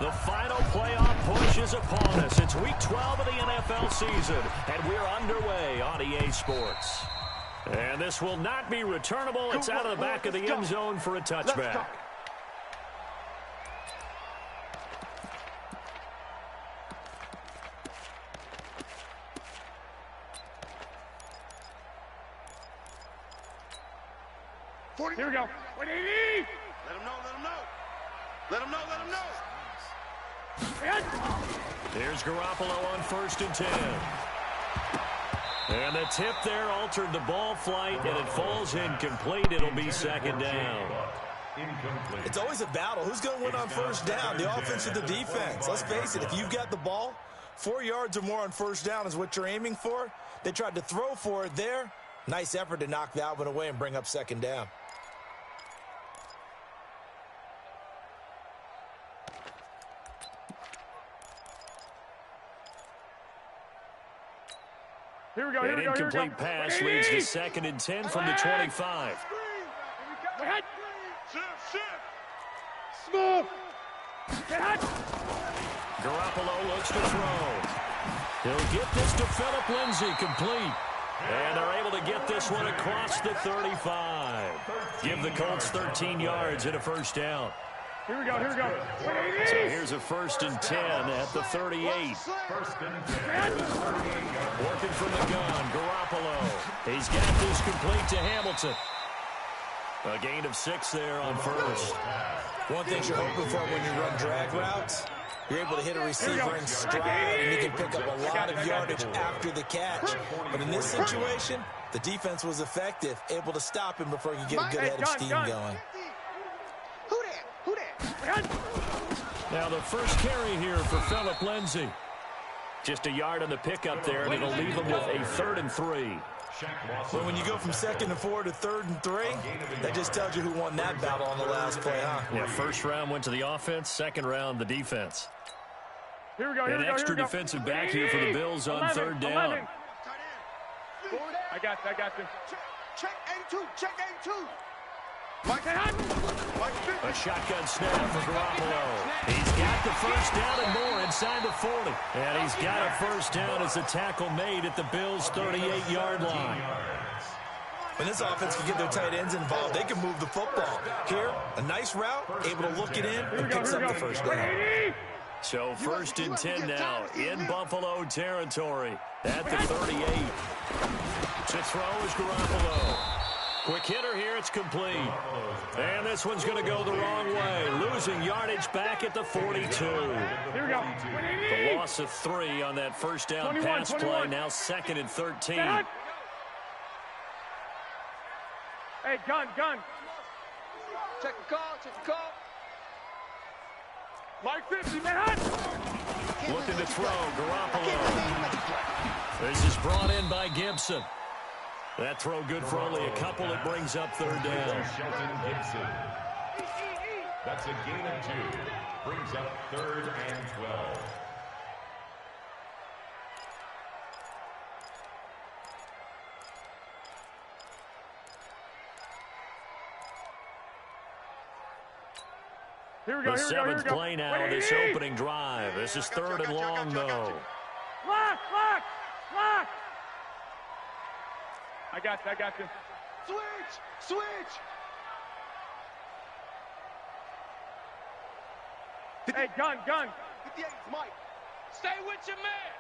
The final playoff push is upon us. It's week 12 of the NFL season, and we're underway on EA Sports. And this will not be returnable. It's out of the back of the end zone for a touchback. Here we go. 180. Let him know, let him know. Let him know, let him know. Here's Garoppolo on 1st and 10. And the tip there altered the ball flight, and it falls incomplete. It'll be 2nd down. It's always a battle. Who's going to win on 1st down, the offense or the defense? Let's face it, if you've got the ball, 4 yards or more on 1st down is what you're aiming for. They tried to throw for it there. Nice effort to knock that one away and bring up 2nd down. Here we go, An incomplete pass leads to 2nd and 10 from the 25. Smooth. Garoppolo looks to throw. He'll get this to Phillip Lindsay, complete. And they're able to get this one across the 35. Give the Colts 13 yards and a 1st down. Here we go, here we go. So here's a 1st and 10 at the 38. Working from the gun, Garoppolo. He's got this complete to Hamilton. A gain of 6 there on 1st. One thing you're hoping for when you run drag routes, you're able to hit a receiver in stride, and you can pick up a lot of yardage after the catch. But in this situation, the defense was effective, able to stop him before he could get a good head of steam going. Now the first carry here for Phillip Lindsay. Just a yard on the pickup there, and it'll leave him with a 3rd and 3. Well, when you go from 2nd and 4 to 3rd and 3, that just tells you who won that battle on the last play, huh? Yeah, 1st round went to the offense, 2nd round the defense. Here we go, here An we go, extra here we go. defensive back here for the Bills on 3rd down. 11. I got you. Check A2, check A2. A shotgun snap for Garoppolo. He's got the 1st down and more inside the 40. And he's got a 1st down as the tackle made at the Bills' 38-yard line. When this offense can get their tight ends involved, they can move the football. Here, a nice route, able to look it in, and picks up the 1st down. So 1st and 10 now in Buffalo territory at the 38. To throw is Garoppolo. Quick hitter here, it's complete. And this one's going to go the wrong way. Losing yardage back at the 42. Here we go. The loss of 3 on that 1st down pass play. Now 2nd and 13. Hey, gun. Check the call, check the call. Mike 50, man. Looking to throw, Garoppolo. This is brought in by Gibson. That throw good for only a couple. It brings up 3rd down. That's a gain of 2. Brings up 3rd and 12. Here we go, The here we go, here we 7th go. play now of this opening drive. This is 3rd and long, though. Lock. I got you. Switch. Hey, gun. 58, Mike. Stay with your man.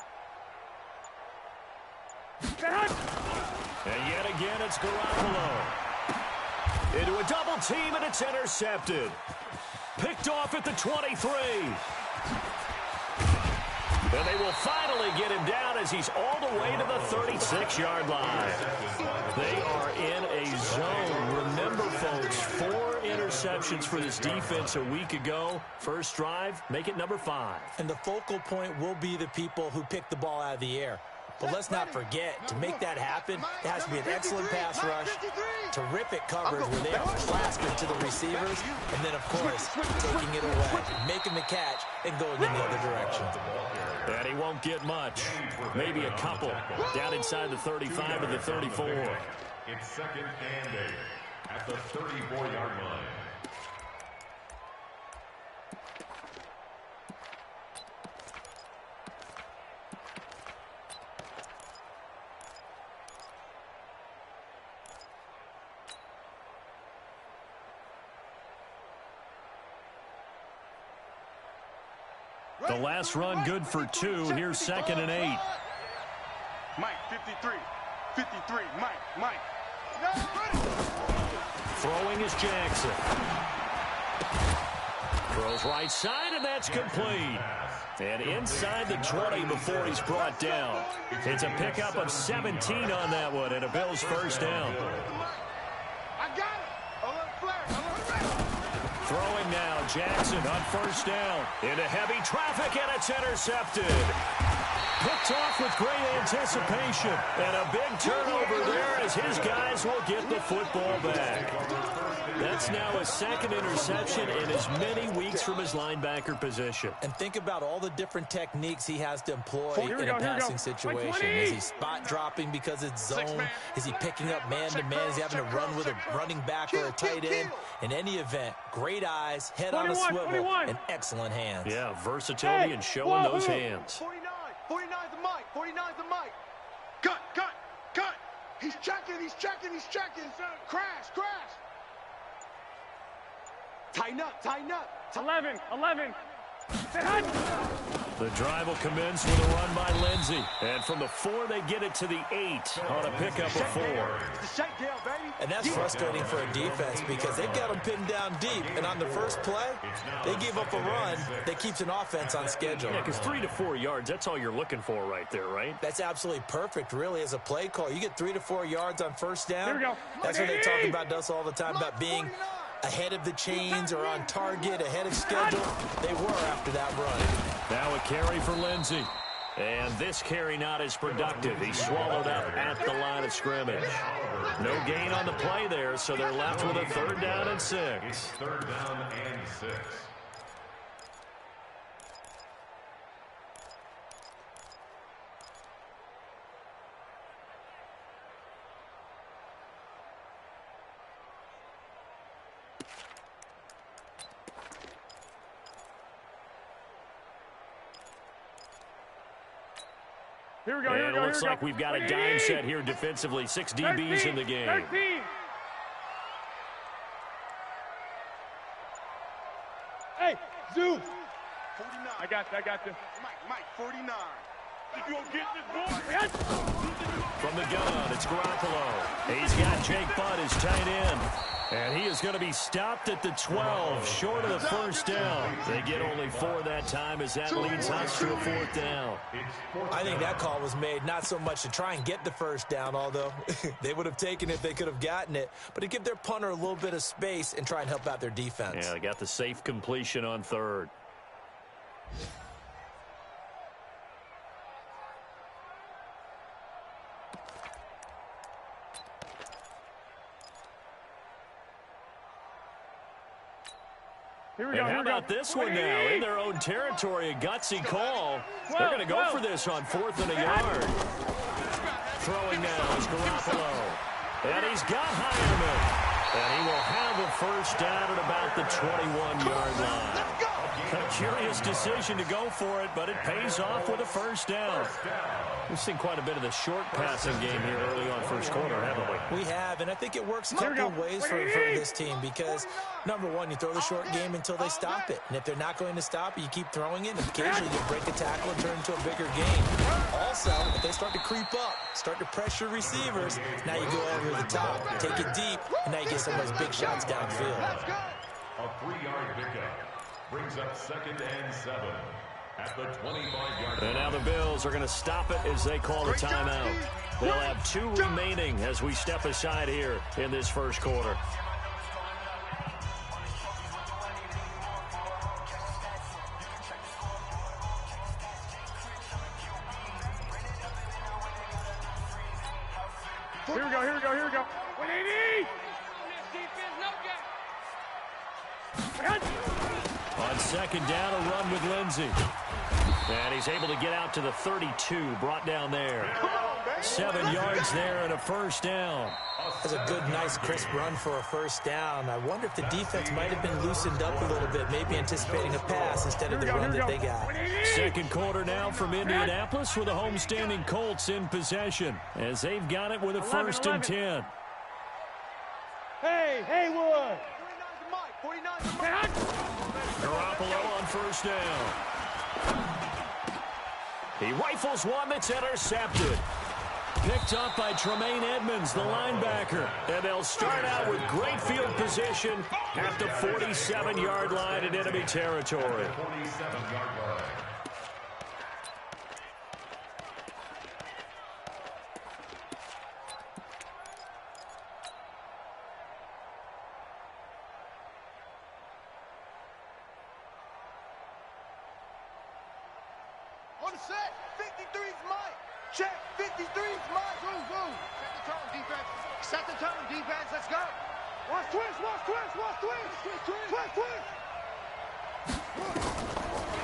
And yet again, it's Garoppolo. Into a double team, and it's intercepted. Picked off at the 23. And they will finally get him down as he's all the way to the 36-yard line. They are in a zone. Remember, folks, 4 interceptions for this defense a week ago. First drive, make it number 5. And the focal point will be the people who pick the ball out of the air. But let's not forget, to make that happen, it has to be an excellent pass rush, terrific coverage where they are clasping to the receivers, and then, of course, taking it away, making the catch, and going in the other direction. And he won't get much. Maybe a couple. Down inside the 35 to the 34. It's 2nd and 8 at the 34-yard line. The last run good for 2. Here's 2nd and 8. Mike, 53. 53. Mike. Throwing is Jackson. Throws right side, and that's complete. And inside the 20 before he's brought down. It's a pickup of 17 on that one, and a Bills first down. I got it. A little flare. Throwing now, Jackson on first down. Into heavy traffic, and it's intercepted. Picked off with great anticipation. And a big turnover there as his guys will get the football back. That's now his 2nd interception in as many weeks from his linebacker position. And think about all the different techniques he has to employ in a passing situation. Is he spot dropping because it's zone? Is he picking up man-to-man? Is he having to run with a running back or a tight end? In any event, great eyes, head on a swivel, and excellent hands. Yeah, versatility and showing those hands. 49's the Mike. 49's the Mike. Cut. He's checking. Crash. Tighten up. 11. The drive will commence with a run by Lindsey. And from the 4, they get it to the 8 on a pickup of 4. And that's frustrating for a defense because they've got them pinned down deep. And on the first play, they give up a run that keeps an offense on schedule. Yeah, because 3 to 4 yards, that's all you're looking for right there, right? That's absolutely perfect, really, as a play call. You get 3 to 4 yards on first down. Here we go. That's what they talk about us all the time, about being ahead of the chains or on target, ahead of schedule. They were after that run. Now a carry for Lindsey. And this carry not as productive. He's swallowed up at the line of scrimmage. No gain on the play there, so they're left with a 3rd down and 6. 3rd down and 6. Here we go. And it looks like we've got a dime set here defensively. 6 DBs in the game. 13. Hey, Zoo. 49. I got you. Mike, 49. If you don't get this boy. From the gun, it's Garoppolo. He's got Jake Butt as tight end. And he is going to be stopped at the 12, short of the first down. They get only 4 that time as that leads us to a 4th down. I think that call was made not so much to try and get the first down, although they would have taken it if they could have gotten it, but to give their punter a little bit of space and try and help out their defense. Yeah, they got the safe completion on 3rd. And how about this one now? In their own territory, a gutsy call. They're going to go for this on 4th and a yard. Throwing now is Garoppolo. And he's got Heinemann. And he will have a first down at about the 21-yard line. A curious decision to go for it, but it pays off with a first down. We've seen quite a bit of the short passing game here early on first quarter, haven't we? We have, and I think it works a couple of ways for this team because, number one, you throw the short game until they stop it. And if they're not going to stop it, you keep throwing it, and occasionally you break a tackle and turn into a bigger game. Also, if they start to creep up, start to pressure receivers, now you go over the top, take it deep, and now you get some of those big shots downfield. A 3-yard pickup brings up 2nd and 7 at the 25-yard line. And now the Bills are going to stop it as they call the timeout. They'll have 2 remaining as we step aside here in this first quarter. Here we go. 180. On 2nd down, a run with Lindsey. And he's able to get out to the 32, brought down there. 7 yards there and a first down. That's a good, nice, crisp run for a first down. I wonder if the defense might have been loosened up a little bit, maybe anticipating a pass instead of the run that they got. Second quarter now from Indianapolis with the homestanding Colts in possession as they've got it with a 1st and 10. Hey, Haywood. 49's the Mike. 49's the Mike. Garoppolo on first down. He rifles one that's intercepted. Picked up by Tremaine Edmonds, the linebacker. And they'll start out with great field position at the 47-yard line in enemy territory. 47-yard line. On the set, 53's mine. Check, 53's mine. Boom, boom. Set the tone, defense. Set the tone, defense. Let's go. Watch twist, watch twist, watch twist. Twist, twist.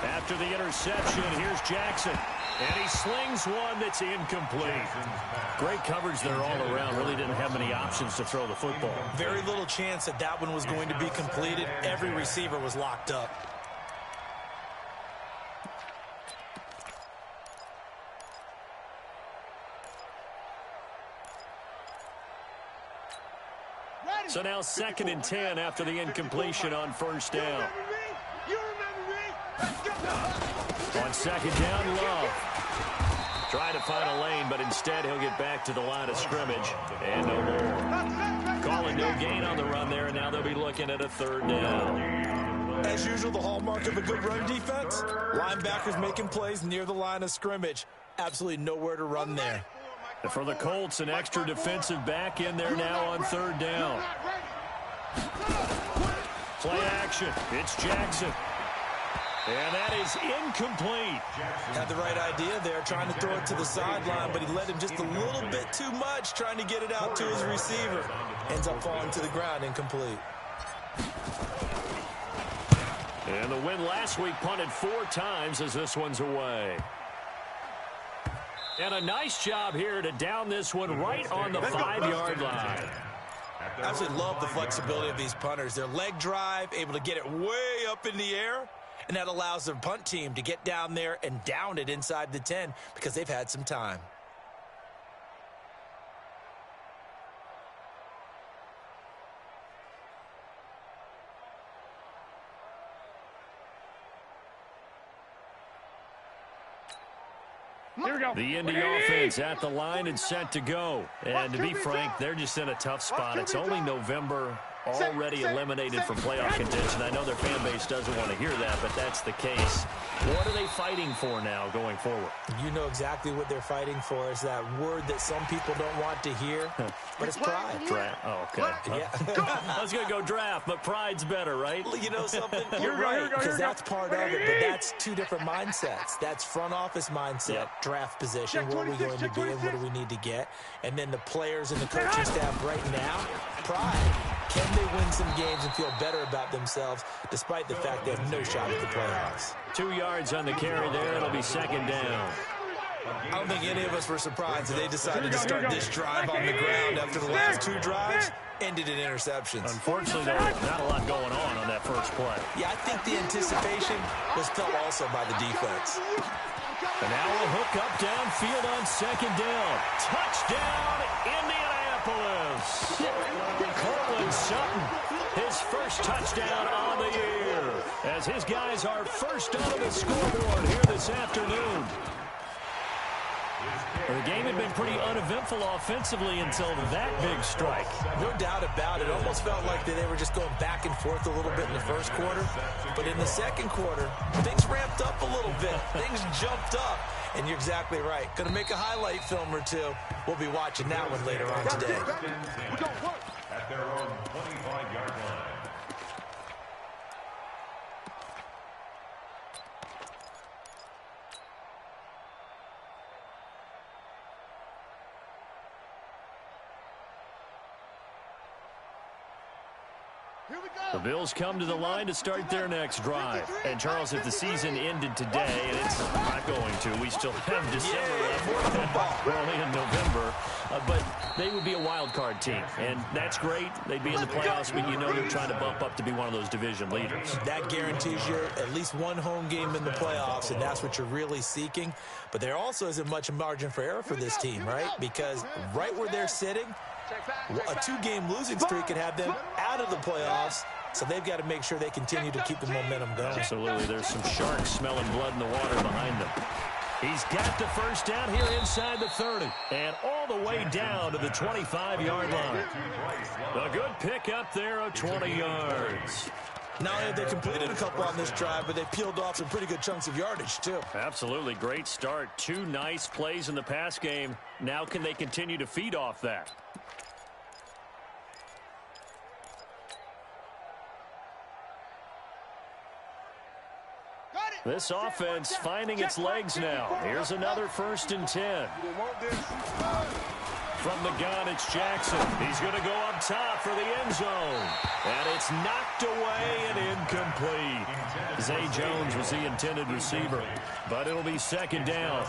After the interception, here's Jackson. And he slings one that's incomplete. Great coverage there all around. Really didn't have many options to throw the football. Very little chance that that one was going to be completed. Every receiver was locked up. So now 2nd and 10 after the incompletion on first down. You remember me? Let's go. On 2nd down, Love. Trying to find a lane, but instead he'll get back to the line of scrimmage. And no more. Calling no gain on the run there, and now they'll be looking at a 3rd down. As usual, the hallmark of a good run defense, linebackers making plays near the line of scrimmage. Absolutely nowhere to run there. And for the Colts, an extra defensive back in there now on 3rd down. Play action. It's Jackson. And that is incomplete. Had the right idea there, trying to throw it to the sideline, but he led him just a little bit too much, trying to get it out to his receiver. Ends up falling to the ground, incomplete. And the win last week punted 4 times as this one's away. And a nice job here to down this one right on the 5-yard line. I absolutely love the flexibility of these punters. Their leg drive, able to get it way up in the air, and that allows their punt team to get down there and down it inside the 10 because they've had some time. Here we go. The Indy offense at the line and set to go. And to be frank, they're just in a tough spot. It's only November, already eliminated from playoff contention. I know their fan base doesn't want to hear that, but that's the case. What are they fighting for now going forward? You know exactly what they're fighting for. Is that word that some people don't want to hear, but it's pride. Draft. Oh, okay. Yeah. I was going to go draft, but pride's better, right? You know something? You're right, because that's part of it, but that's 2 different mindsets. That's front office mindset, draft position, where are we going to be and what do we need to get? And then the players and the coaching staff right now, pride. Can they win some games and feel better about themselves despite the fact they have no shot at the playoffs? 2 yards on the carry there. It'll be 2nd down. I don't think any of us were surprised that they decided to start this drive on the ground after the last 2 drives ended in interceptions. Unfortunately, there was not a lot going on that first play. Yeah, I think the anticipation was felt also by the defense. And now we'll hook up downfield on 2nd down. Touchdown, Indianapolis. Cortland Sutton, his first touchdown on the year, as his guys are first on the scoreboard here this afternoon. The game had been pretty uneventful offensively until that big strike. No doubt about it. It almost felt like they were just going back and forth a little bit in the first quarter. But in the second quarter, things ramped up a little bit. Things jumped up. And you're exactly right. Going to make a highlight film or 2. We'll be watching that one later on today. At their own 25-yard line. The Bills come to the line to start their next drive. And, Charles, if the season ended today, and it's not going to, we still have December left. We're only in November. But they would be a wild card team. And that's great. They'd be in the playoffs, but you know they're trying to bump up to be one of those division leaders. That guarantees you at least 1 home game in the playoffs, and that's what you're really seeking. But there also isn't much margin for error for this team, right? Because right where they're sitting, a 2-game losing streak could have them out of the playoffs. So they've got to make sure they continue to keep the momentum going. Absolutely. There's some sharks smelling blood in the water behind them. He's got the first down here inside the 30. And all the way down to the 25-yard line. A good pickup there of 20 yards. Not only have they completed a couple on this drive, but they peeled off some pretty good chunks of yardage, too. Absolutely. Great start. 2 nice plays in the pass game. Now can they continue to feed off that? This offense finding its legs now. Here's another 1st and 10. From the gun, it's Jackson. He's going to go up top for the end zone. And it's knocked away and incomplete. Zay Jones was the intended receiver. But it'll be 2nd down.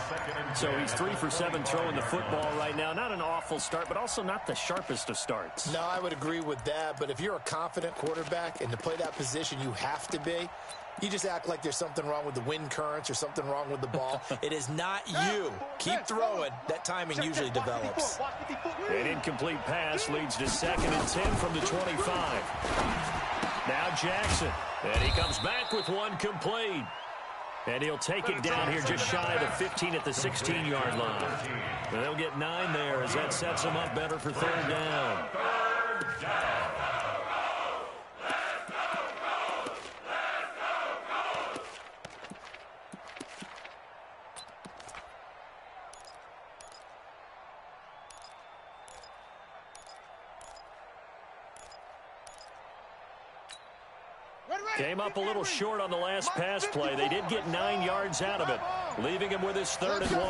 So he's 3 for 7 throwing the football right now. Not an awful start, but also not the sharpest of starts. No, I would agree with that. But if you're a confident quarterback and to play that position, you have to be. You just act like there's something wrong with the wind currents or something wrong with the ball. It is not you. Keep throwing. That timing usually develops. An incomplete pass leads to 2nd and 10 from the 25. Now Jackson. And he comes back with one complete. And he'll take it down here just shy of the 15 at the 16-yard line. And they'll get 9 there as that sets them up better for 3rd down. Came up a little short on the last pass play. They did get 9 yards out of it, leaving him with his 3rd and 1.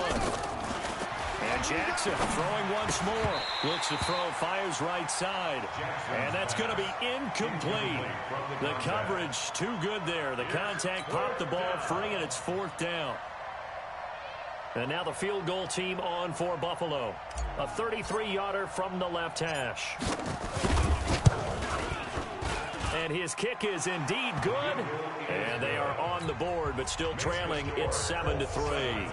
And Jackson throwing once more. Looks to throw, fires right side. And that's going to be incomplete. The coverage too good there. The contact popped the ball free, and it's 4th down. And now the field goal team on for Buffalo. A 33-yarder from the left hash. And his kick is indeed good. And they are on the board, but still trailing. It's 7-3.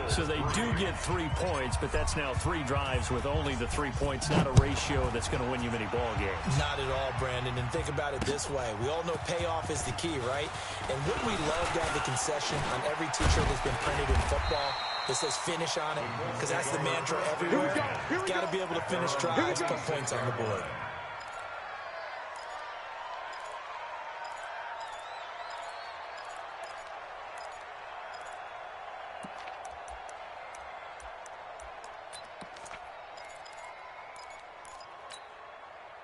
So they do get 3 points, but that's now 3 drives with only the 3 points, not a ratio that's going to win you many ball games. Not at all, Brandon. And think about it this way. We all know payoff is the key, right? And wouldn't we love to have the concession on every T-shirt that's been printed in football that says finish on it? Because that's the mantra everywhere. You've got to be able to finish drives, put points on the board.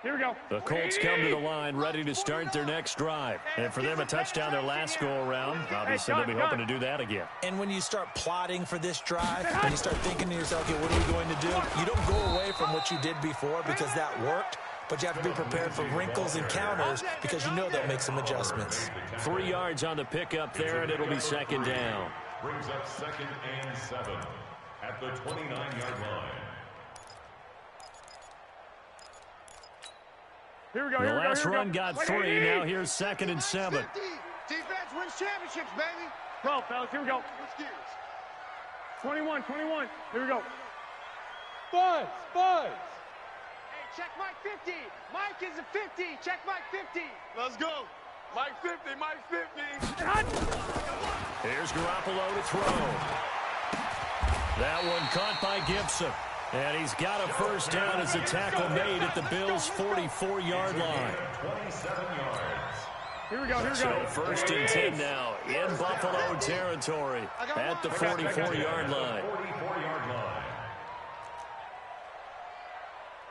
Here we go. The Colts come to the line ready to start their next drive. And for them, a touchdown their last go-around. Obviously, they'll be hoping to do that again. And when you start plotting for this drive, when you start thinking to yourself, okay, what are we going to do? You don't go away from what you did before because that worked, but you have to be prepared for wrinkles and counters because you know they'll make some adjustments. 3 yards on the pickup there, and it'll be 2nd down. Brings up 2nd and 7 at the 29-yard line. Here we go. The last run got 3. Now here's 2nd and 7. Defense wins championships, baby. 12, fellas. Here we go. 21. Here we go. Buzz. Hey, check Mike 50. Mike is a 50. Check Mike 50. Let's go. Mike 50, Mike 50. Here's Garoppolo to throw. That one caught by Gibson. And he's got a first down as the tackle made at the Bills' 44-yard line. 27 yards. Here we go. So 1st and 10 now in Buffalo territory at the 44-yard line. 44-yard line.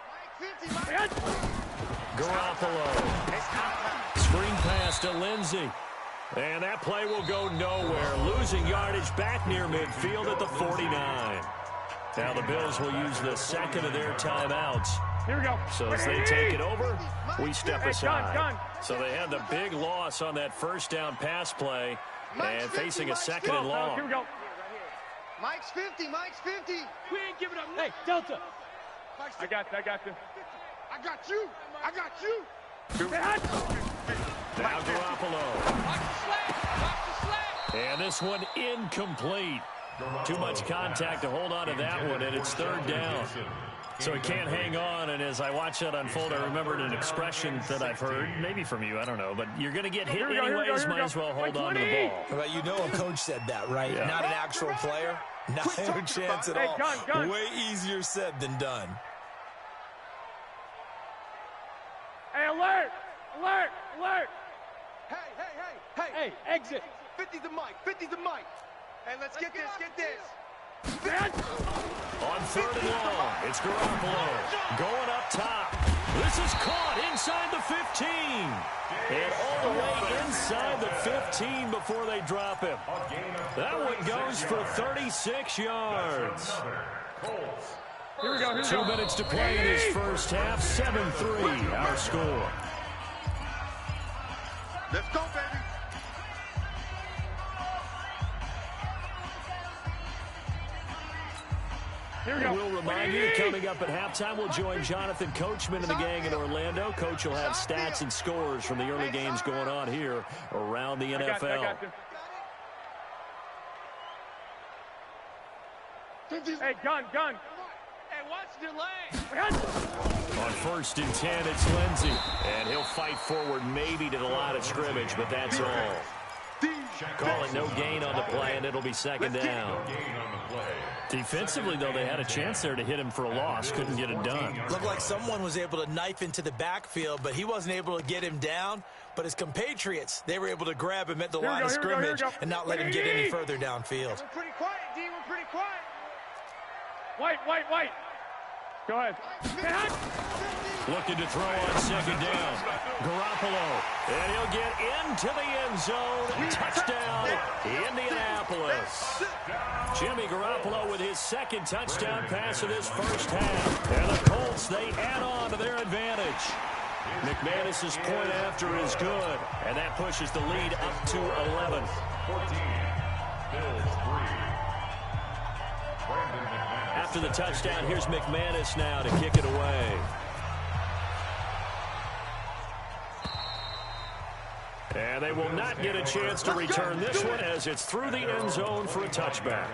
Mike 50, Garoppolo. Screen pass to Lindsey. And that play will go nowhere. Losing yardage back near midfield at the 49. Now the Bills will use the 2nd of their timeouts. Here we go. So as they take it over, we step aside. So they had the big loss on that first down pass play and facing a 2nd and long. Here we go. Mike's 50. Mike's 50. We ain't giving up. Hey, Delta. I got you. I got you. I got you. Now Garoppolo. And this one incomplete. Too much contact to hold on to that one, and it's 3rd down. So he can't hang on, and as I watch that unfold, I remembered an expression that I've heard, maybe from you, I don't know, but you're going to get hit anyways, might as well hold on to the ball. But you know a coach said that, right? Yeah. Not an actual player. Not a chance at all. Gun. Way easier said than done. Hey, alert! Alert! Alert! Hey, Hey, exit! 50's the mic, 50's the mic. And let's get this. On 3rd and long, it's Garoppolo going up top. This is caught inside the 15. And all the way inside the 15 before they drop him. That one goes for 36 yards. Here we go. 2 minutes to play in his first half. 7-3 our score. Let's go, baby. We'll remind you, coming up at halftime, we'll join Jonathan Coachman and the gang in Orlando. Coach will have stats and scores from the early games going on here around the NFL. I got you. Hey, gun. Hey, watch the lane. On 1st and 10, it's Lindsey. And he'll fight forward maybe to the line of scrimmage, but that's all. Call it no gain on the play, and it'll be 2nd down. Defensively, though, they had a chance there to hit him for a loss. Couldn't get it done. Looked like someone was able to knife into the backfield, but he wasn't able to get him down. But his compatriots, they were able to grab him at the line of scrimmage and not let him get any further downfield. We're pretty quiet, D. We're pretty quiet. White. Go ahead. Looking to throw on 2nd down. Garoppolo. And he'll get into the end zone. Touchdown, Indianapolis. Jimmy Garoppolo with his 2nd touchdown pass of this first half. And the Colts, they add on to their advantage. McManus's point after is good. And that pushes the lead up to 11. 14. Bills 3. After the touchdown, here's McManus now to kick it away. And they will not get a chance to return this one as it's through the end zone for a touchback.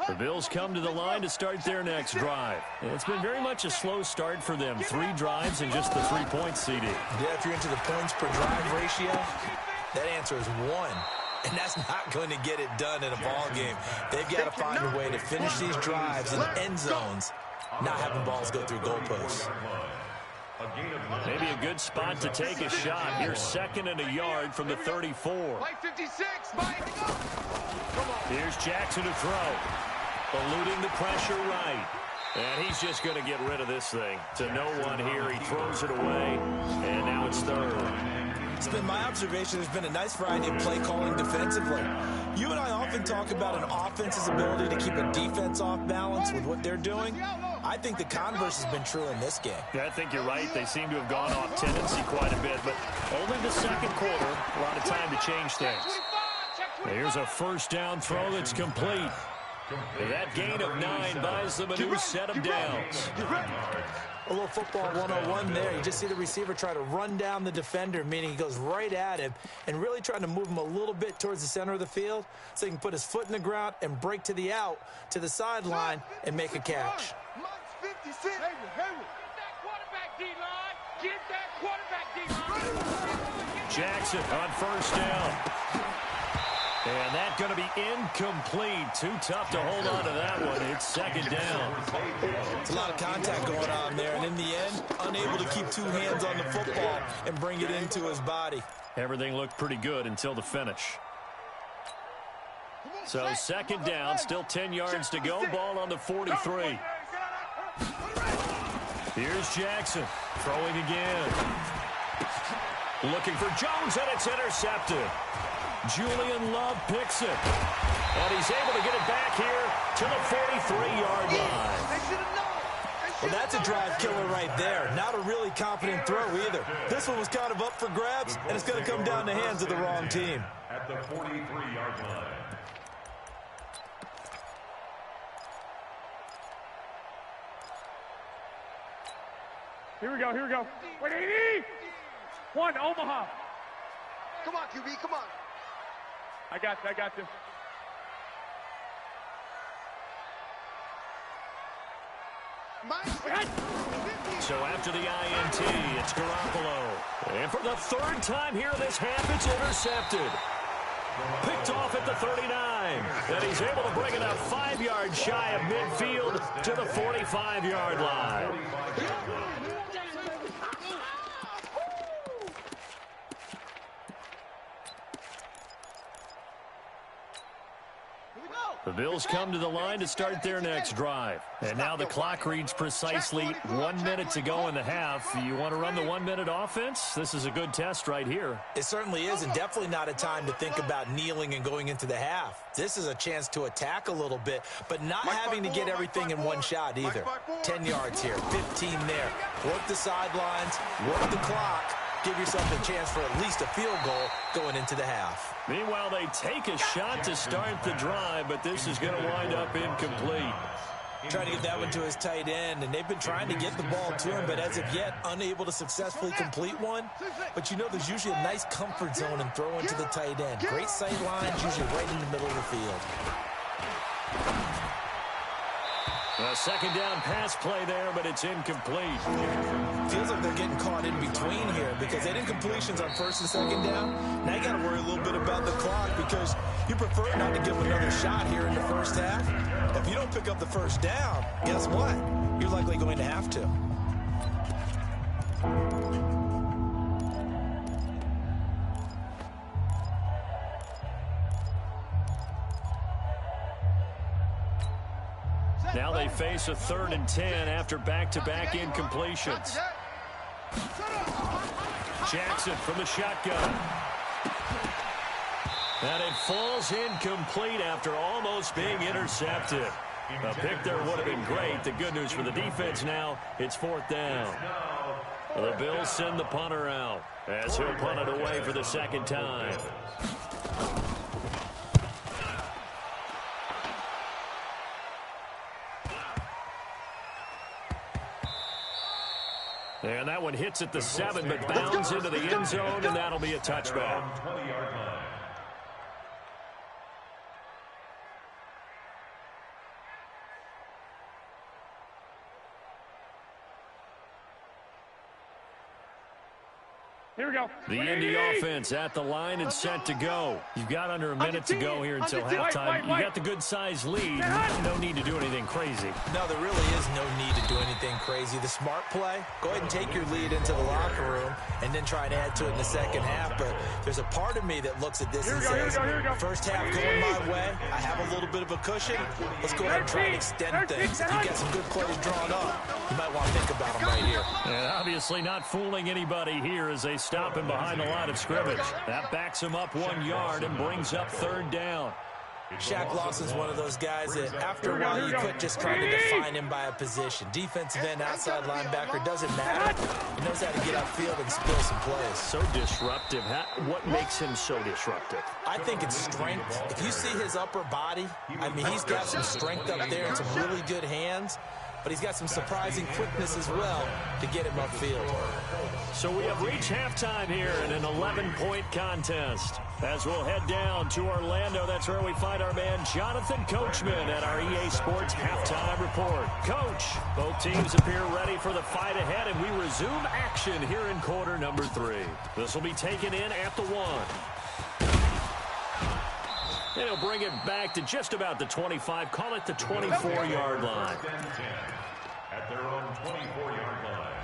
The Bills come to the line to start their next drive. It's been very much a slow start for them. 3 drives and just the 3 points, CD. Yeah, if you're into the points per drive ratio, that answer is 1. And that's not going to get it done in a ball game. They've got to find a way to finish these drives in end zones, not having balls go through goalposts. Maybe a good spot to take a shot. Here's 2nd and a yard from the 34. Mike 56, Mike. Here's Jackson to throw. Eluding the pressure right. And he's just going to get rid of this thing. To no one here. He throws it away. And now it's 3rd. It's been my observation there's been a nice variety of play calling defensively. You and I often talk about an offense's ability to keep a defense off balance with what they're doing. I think the converse has been true in this game. Yeah, I think you're right. They seem to have gone off tendency quite a bit, but only the 2nd quarter. A lot of time to change things. Here's a 1st down throw that's complete. And that gain of 9 buys them a new set of downs. A little football 101 there. You just see the receiver try to run down the defender, meaning he goes right at him and really trying to move him a little bit towards the center of the field so he can put his foot in the ground and break to the out, to the sideline, and make a catch. Mike's 56. Get that quarterback, D-line. Jackson on 1st down. And that's going to be incomplete. Too tough to hold on to that one. It's 2nd down. It's a lot of contact going on there, and in the end, unable to keep 2 hands on the football and bring it into his body. Everything looked pretty good until the finish. So 2nd down, still 10 yards to go. Ball on the 43. Here's Jackson throwing again. Looking for Jones, and it's intercepted. Julian Love picks it. And he's able to get it back here to the 43-yard line. They should have known. Well, that's a drive killer right there. Not a really confident throw either. This one was kind of up for grabs, and it's going to come down the hands of the wrong team. At the 43-yard line. Here we go, here we go. 180! One, Omaha. Come on, QB, come on. I got this. So after the INT, it's Garoppolo. And for the third time here this half, it's intercepted. Picked off at the 39. And he's able to bring it up 5 yards shy of midfield to the 45-yard line. The Bills come to the line to start their next drive. And now the clock reads precisely 1 minute to go in the half. You want to run the 1 minute offense? This is a good test right here. It certainly is, and definitely not a time to think about kneeling and going into the half. This is a chance to attack a little bit, but not having to get everything in one shot either. 10 yards here, 15 there. Work the sidelines, work the clock. Give yourself a chance for at least a field goal going into the half. Meanwhile, they take a shot to start the drive, but this is going to wind up incomplete. Trying to get that one to his tight end, and they've been trying to get the ball to him, but as of yet, unable to successfully complete one. But you know there's usually a nice comfort zone in throwing to the tight end. Great sight lines, usually right in the middle of the field. A second down pass play there, but it's incomplete. Feels like they're getting caught in between here because they did completions on first and second down. Now you got to worry a little bit about the clock because you prefer not to give them another shot here in the first half. If you don't pick up the first down, guess what? You're likely going to have to. Now they face a 3rd and 10 after back-to-back incompletions. Jackson from the shotgun. And it falls incomplete after almost being intercepted. A pick there would have been great. The good news for the defense now, it's 4th down. The Bills send the punter out as he'll punt it away for the second time. And that one hits at the 7, but bounds into the end zone, and that'll be a touchback. 20-yard line. Here we go. The Indy offense at the line and set to go. You've got under a minute to go here until halftime. You got the good-sized lead. No need to do anything crazy. No, there really is no need to do anything crazy. The smart play, go ahead and take your lead into the locker room and then try and add to it in the second half. But there's a part of me that looks at this and says, first half going my way, I have a little bit of a cushion. Let's go ahead and try and extend things. If you get some good plays drawn up, you might want to think about them right here. And obviously not fooling anybody here as they stop him behind the line of scrimmage. That backs him up 1 yard and brings up 3rd down. Shaq Lawson's one of those guys that after a while you quit just trying to define him by a position. Defensive end, outside linebacker, doesn't matter. He knows how to get upfield and spill some plays. So disruptive. What makes him so disruptive? I think it's strength. If you see his upper body, I mean, he's got some strength up there and some really good hands. But he's got some surprising quickness as well to get him upfield. So we have reached halftime here in an 11-point contest. As we'll head down to Orlando, that's where we find our man Jonathan Coachman at our EA Sports Halftime Report. Coach, both teams appear ready for the fight ahead, and we resume action here in quarter number 3. This will be taken in at the 1. And he'll bring it back to just about the 25. Call it the 24-yard line. At their own 24-yard line.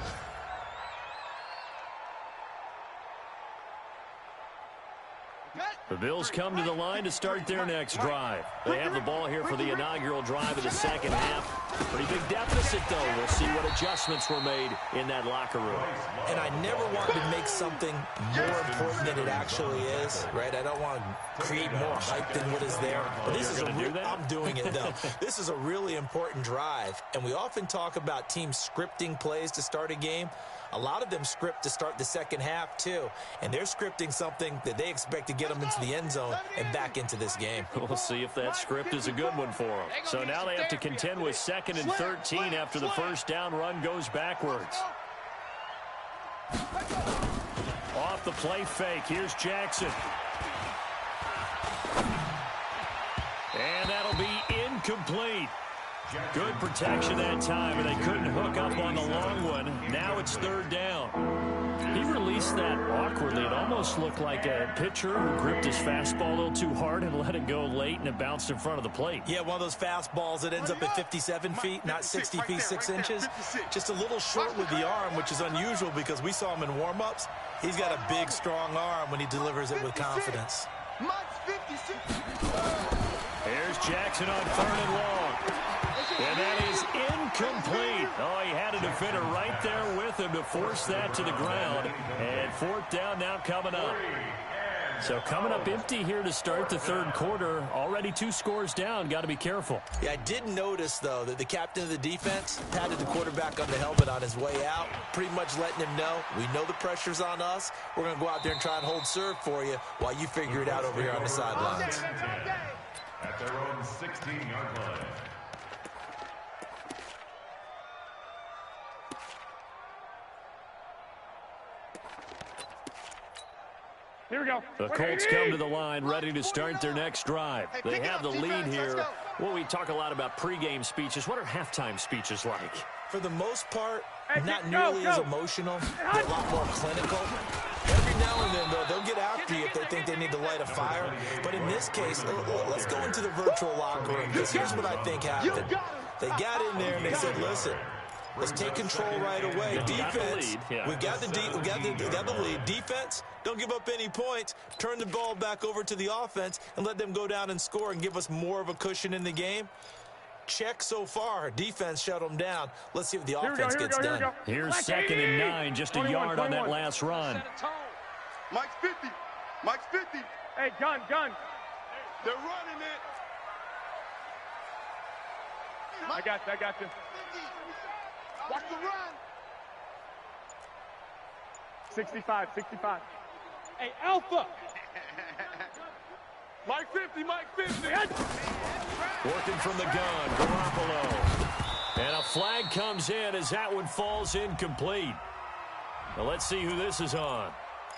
The Bills come to the line to start their next drive. They have the ball here for the inaugural drive of the second half. Pretty big deficit, though. We'll see what adjustments were made in that locker room. And I never want to make something more important than it actually is, right? I don't want to create more hype than what is there. But this is I'm doing it, though. This is a really important drive. And we often talk about teams scripting plays to start a game. A lot of them script to start the second half, too. And they're scripting something that they expect to get them into the end zone and back into this game. We'll see if that script is a good one for them. So now they have to contend with 2nd and 13 after the first down run goes backwards. Off the play fake. Here's Jackson. And that'll be incomplete. Good protection that time, and they couldn't hook up on the long one. Now it's 3rd down. He released that awkwardly. It almost looked like a pitcher who gripped his fastball a little too hard and let it go late, and it bounced in front of the plate. Yeah, one of those fastballs that ends up at 57 feet, not 60 feet, 6 inches. Just a little short with the arm, which is unusual because we saw him in warm-ups. He's got a big, strong arm when he delivers it with confidence. Here's Jackson on 3rd and long. And that is incomplete. Oh, he had a defender right there with him to force that to the ground. And 4th down now coming up. So coming up empty here to start the 3rd quarter. Already 2 scores down. Got to be careful. Yeah, I did notice, though, that the captain of the defense patted the quarterback on the helmet on his way out, pretty much letting him know, we know the pressure's on us. We're going to go out there and try and hold serve for you while you figure it out over here on the sidelines. At their own 16-yard line. Here we go. The Colts come to the line ready to start their next drive. They have the lead here. Well, we talk a lot about pregame speeches. What are halftime speeches like? For the most part, not nearly as emotional, but a lot more clinical. Every now and then, though, they'll get after you if they think they need to light a fire. But in this case, let's go into the virtual locker room, because here's what I think happened. They got in there and they said, listen, let's take control right away. Defense, we got the lead. Defense, don't give up any points. Turn the ball back over to the offense and let them go down and score and give us more of a cushion in the game. Check so far. Defense shut them down. Let's see if the offense gets done. Here's 2nd and 9, just a yard on that last run. Mike's 50. Mike's 50. Hey, gun. They're running it. I got you. Watch the run. 65. Hey, Alpha. Mike 50. Working from the gun, Garoppolo. And a flag comes in as that one falls incomplete. Now let's see who this is on.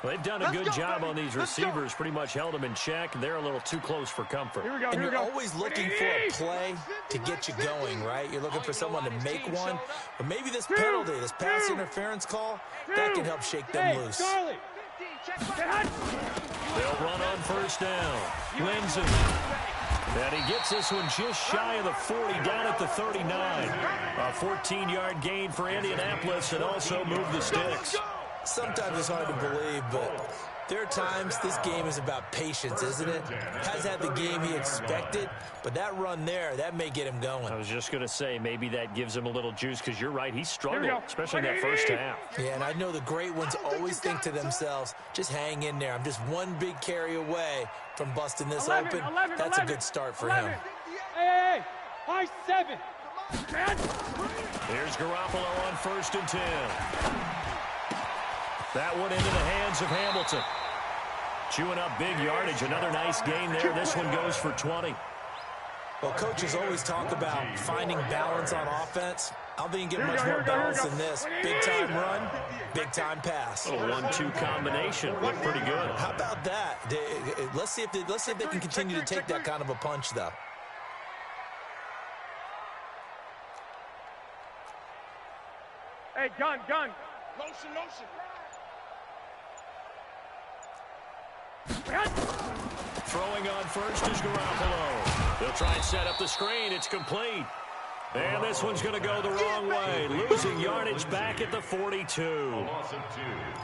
They've done a good job on these receivers, pretty much held them in check, and they're a little too close for comfort. And you're always looking for a play to get you going, right? You're looking for someone to make one. But maybe this penalty, this pass interference call, that can help shake them loose. They'll run on 1st down. Wins it. And he gets this one just shy of the 40, down at the 39. A 14-yard gain for Indianapolis, and also move the sticks. Sometimes it's hard to believe, but there are times this game is about patience, isn't it? Hasn't had the game he expected, but that run there, that may get him going. I was just going to say, maybe that gives him a little juice, because you're right, he struggled, especially in that first half. Yeah, and I know the great ones always think to themselves, just hang in there. I'm just one big carry away from busting this open. That's a good start for him. Hey, high 7. Here's Garoppolo on 1st and 10. That one into the hands of Hamilton. Chewing up big yardage. Another nice gain there. This one goes for 20. Well, coaches always talk about finding balance on offense. I don't think you get much more balance than this. Big-time run, big-time pass. A 1-2 combination. Looked pretty good. How about that? Let's see if they can continue to take that kind of a punch, though. Hey, gun. Motion. Throwing on 1st is Garoppolo. They'll try and set up the screen. It's complete. And this one's going to go the wrong way. Losing yardage back at the 42.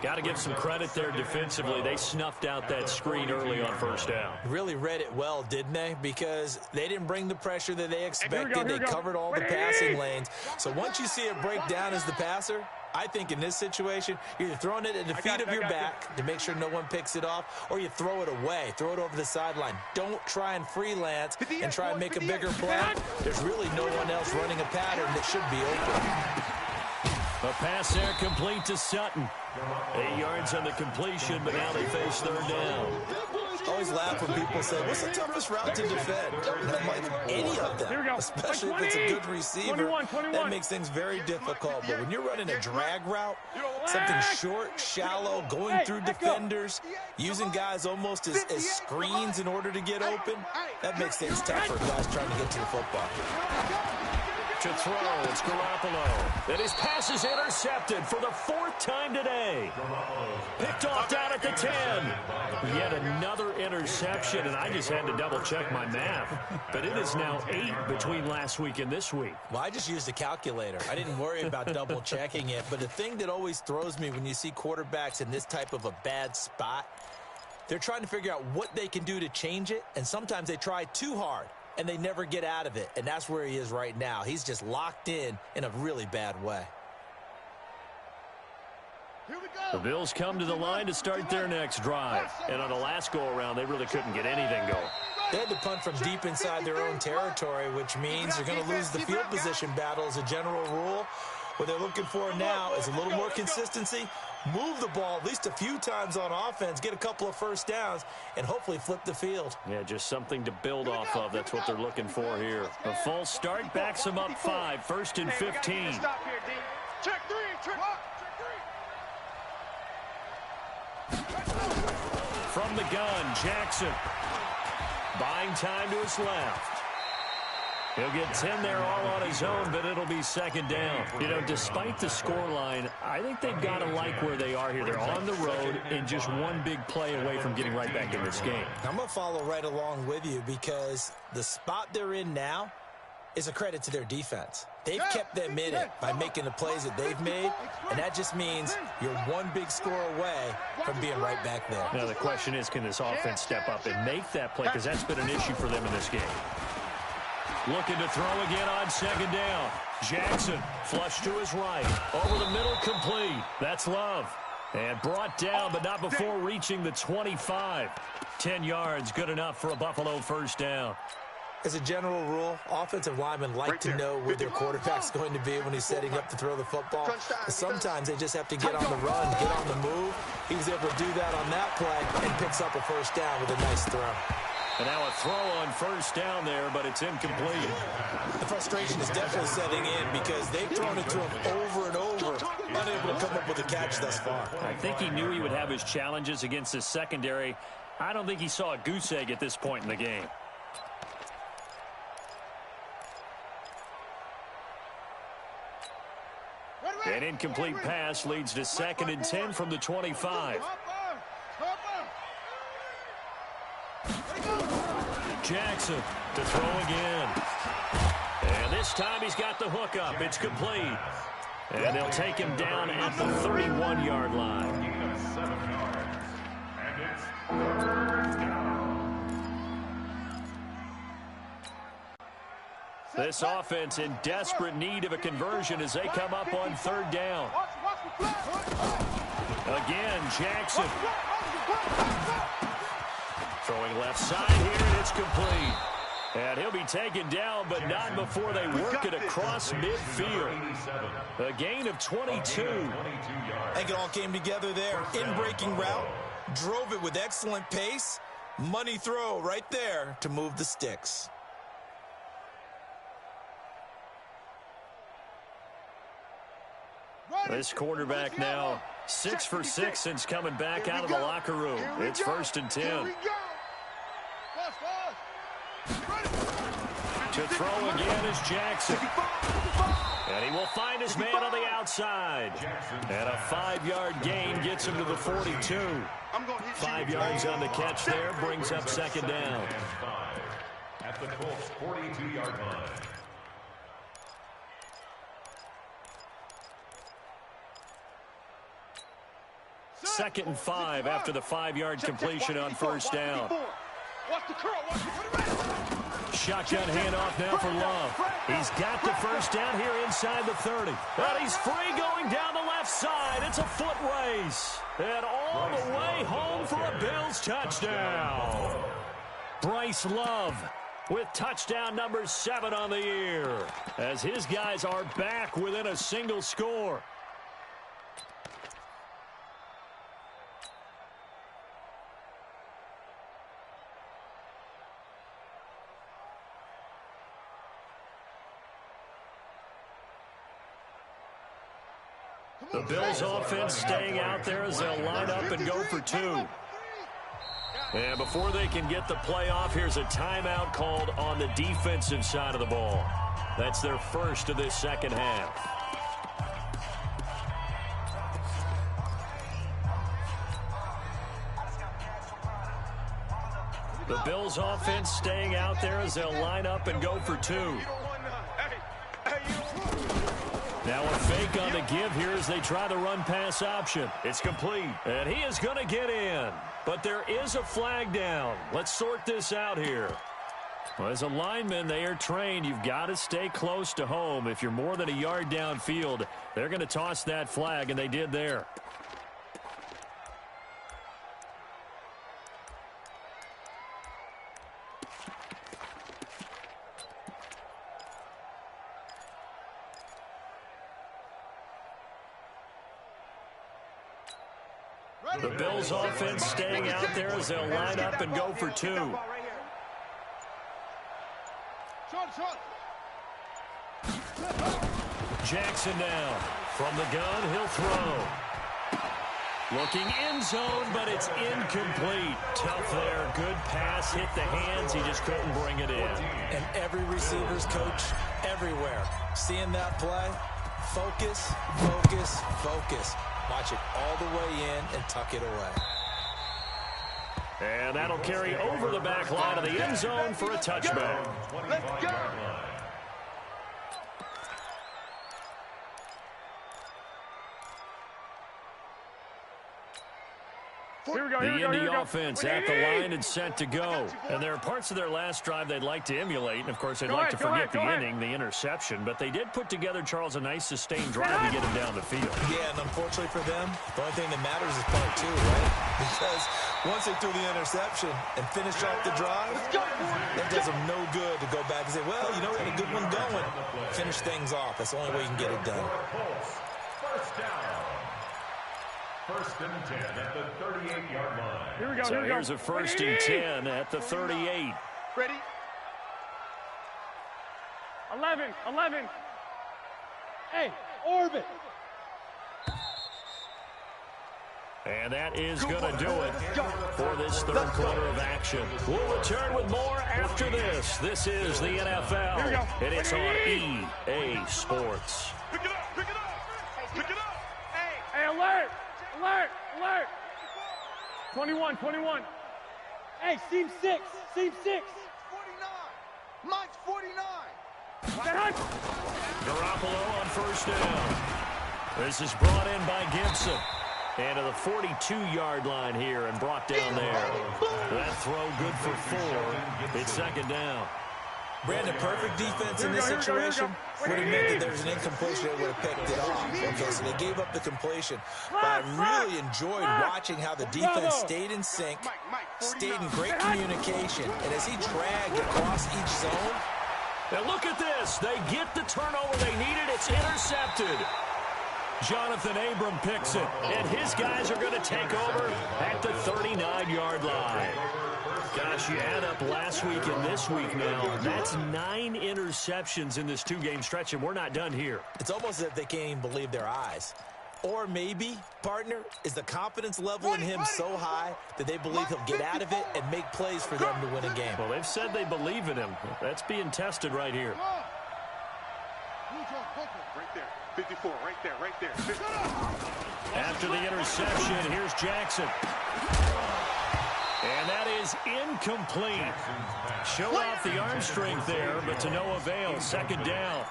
Got to give some credit there defensively. They snuffed out that screen early on first down. Really read it well, didn't they? Because they didn't bring the pressure that they expected. They covered all the passing lanes. So once you see it break down as the passer, I think in this situation, you're either throwing it at the feet of your back to make sure no one picks it off, or you throw it away, throw it over the sideline. Don't try and freelance and try and make a bigger play. There's really no one else running a pattern that should be open. A pass there complete to Sutton. 8 yards on the completion, but now they face third down. I always laugh when people say, what's the toughest route to defend? And I'm like, any of them, especially if it's a good receiver. That makes things very difficult. But when you're running a drag route, something short, shallow, going through defenders, using guys almost as screens in order to get open, that makes things tough for guys trying to get to the football. To throw, it's Garoppolo. And his pass is intercepted for the 4th time today. Picked off down at the 10. Yet another interception, and I just had to double-check my math. But it is now 8 between last week and this week. Well, I just used a calculator. I didn't worry about double-checking it. But the thing that always throws me when you see quarterbacks in this type of a bad spot, they're trying to figure out what they can do to change it, and sometimes they try too hard, and they never get out of it, and that's where he is right now. He's just locked in a really bad way. The Bills come to the line to start their next drive, and on the last go-around, they really couldn't get anything going. They had to punt from deep inside their own territory, which means they're going to lose the field position battle as a general rule. What they're looking for now is a little more consistency, move the ball at least a few times on offense, get a couple of first downs, and hopefully flip the field. Yeah, just something to build off of. That's what they're looking for here. A false start backs them up 5, 1st and 15. Check 3, check 1. From the gun, Jackson. Buying time to his left. He'll get 10 there all on his own, but it'll be 2nd down. You know, despite the scoreline, I think they've got to like where they are here. They're on the road and just one big play away from getting right back in this game. I'm going to follow right along with you because the spot they're in now is a credit to their defense. They've kept them in it by making the plays that they've made, and that just means you're one big score away from being right back there. Now, the question is, can this offense step up and make that play? Because that's been an issue for them in this game. Looking to throw again on 2nd down. Jackson, flush to his right. Over the middle, complete. That's Love. And brought down, but not before reaching the 25. 10 yards, good enough for a Buffalo 1st down. As a general rule, offensive linemen like to know where their quarterback's going to be when he's setting up to throw the football. Sometimes they just have to get on the run, get on the move. He was able to do that on that play and picks up a 1st down with a nice throw. And now a throw on 1st down there, but it's incomplete. The frustration is definitely setting in because they've thrown it to him over and over, unable to come up with a catch thus far. I think he knew he would have his challenges against his secondary. I don't think he saw a goose egg at this point in the game. An incomplete pass leads to 2nd and 10 from the 25. Jackson to throw again. And this time he's got the hook up. It's complete. And they'll take him down at the 31-yard line. And it's 3rd down. This offense in desperate need of a conversion as they come up on 3rd down. Again, Jackson. Throwing left side here, and it's complete. And he'll be taken down, but not before they work it across midfield. A gain of 22. I think it all came together there. In-breaking route, drove it with excellent pace. Money throw right there to move the sticks. This quarterback now 6 for 6 since coming back out of the locker room. It's 1st and 10. To throw again is Jackson. And he will find his man on the outside. And a 5-yard gain gets him to the 42. 5 yards on the catch there, brings up 2nd down. At the Colts 42-yard line. 2nd and 5 after the 5-yard completion on first down. Watch the curl. Shotgun handoff now for Love. He's got the first down here inside the 30. But he's free going down the left side. It's a foot race. And all the way home for a Bills touchdown. Bryce Love with touchdown number 7 on the year, as his guys are back within a single score. The Bills offense staying out there as they'll line up and go for 2. And before they can get the play off, here's a timeout called on the defensive side of the ball. That's their first of this second half. The Bills offense staying out there as they'll line up and go for 2. Now a fake on the give here as they try the run-pass option. It's complete, and he is going to get in. But there is a flag down. Let's sort this out here. Well, as a lineman, they are trained. You've got to stay close to home. If you're more than a yard downfield, they're going to toss that flag, and they did there. The Bills offense staying out there as they'll line up and go for 2. Jackson now. From the gun, he'll throw. Looking end zone, but it's incomplete. Tough there. Good pass. Hit the hands. He just couldn't bring it in. And every receiver's coach everywhere. Seeing that play, focus, focus, focus. Watch it all the way in and tuck it away. And that'll carry over the back line of the end zone for a touchback. Let's go. Here we go, The Indy offense at the line and set to go. And there are parts of their last drive they'd like to emulate. And, of course, they'd like to forget the inning, the interception. But they did put together, Charles, a nice sustained drive to get him down the field. Yeah, and unfortunately for them, the only thing that matters is part 2, right? Because once they threw the interception and finished off the drive, that does them no good to go back and say, well, you know, we had a good one going. Finish things off. That's the only way you can get it done. First down. 1st and 10 at the 38-yard line. Here we go, So here we go. here's a 1st and 10 at the 38. Ready? 11. Hey, orbit. And that is going to do it for this third quarter of action. We'll return with more after this. This is the NFL, and it's on EA Sports. Pick it up, pick it up, pick it up. Hey, alert. 21. Hey, seam 6. 49. Mike's 49. Garoppolo on first down. This is brought in by Gibson. And to the 42-yard line here and brought down there. That throw good for 4. It's 2nd down. Brandon, perfect defense in this situation would have meant that there's an incompletion that would have picked it off. Okay, so they gave up the completion. But I really enjoyed watching how the defense stayed in sync, stayed in great communication, and as he dragged across each zone. Now look at this. They get the turnover they needed. It's intercepted. Jonathan Abram picks it, and his guys are going to take over at the 39-yard line. Gosh, you add up last week and this week now. That's 9 interceptions in this 2-game stretch, and we're not done here. It's almost as if they can't even believe their eyes. Or maybe, partner, is the confidence level in him so high that they believe he'll get out of it and make plays for them to win a game. Well, they've said they believe in him. That's being tested right here. Right there, 54, right there. After the interception, here's Jackson. And that is incomplete. Show off the arm strength there, but to no avail. 2nd down.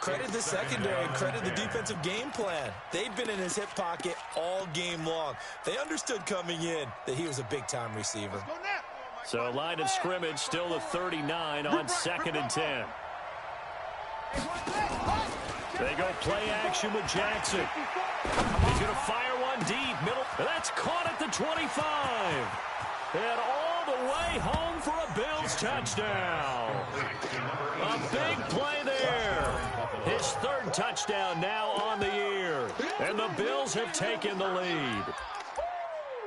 Credit the secondary and credit the defensive game plan. They've been in his hip pocket all game long. They understood coming in that he was a big-time receiver. So line of scrimmage still the 39 on 2nd and 10. They go play action with Jackson. He's going to fire one deep. Middle. That's caught at the 25. And all the way home for a Bills touchdown. A big play there. His 3rd touchdown now on the year. And the Bills have taken the lead.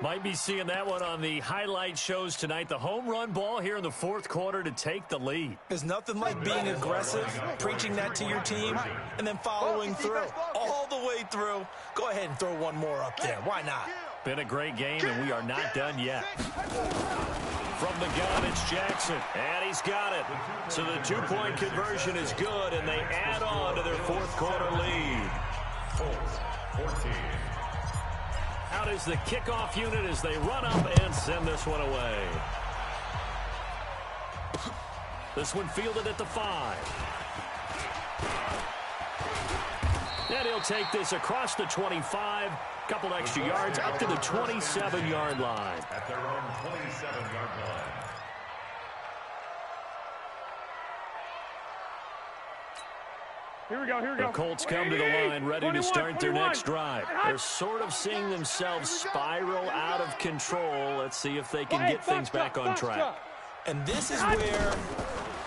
Might be seeing that one on the highlight shows tonight. The home run ball here in the 4th quarter to take the lead. There's nothing like being aggressive, preaching that to your team, and then following through all the way through. Go ahead and throw one more up there. Why not? Been a great game, and we are not done yet. From the gun, it's Jackson, and he's got it. So the 2-point conversion is good, and they add on to their 4th quarter lead. Colts 14. Out is the kickoff unit as they run up and send this one away. This one fielded at the 5. And he'll take this across the 25. Couple extra yards up to the 27-yard line. At their own 27-yard line. Here we go, here we go. The Colts come to the line ready to start their next drive. They're sort of seeing themselves spiral out of control. Let's see if they can get things back on track. And this is where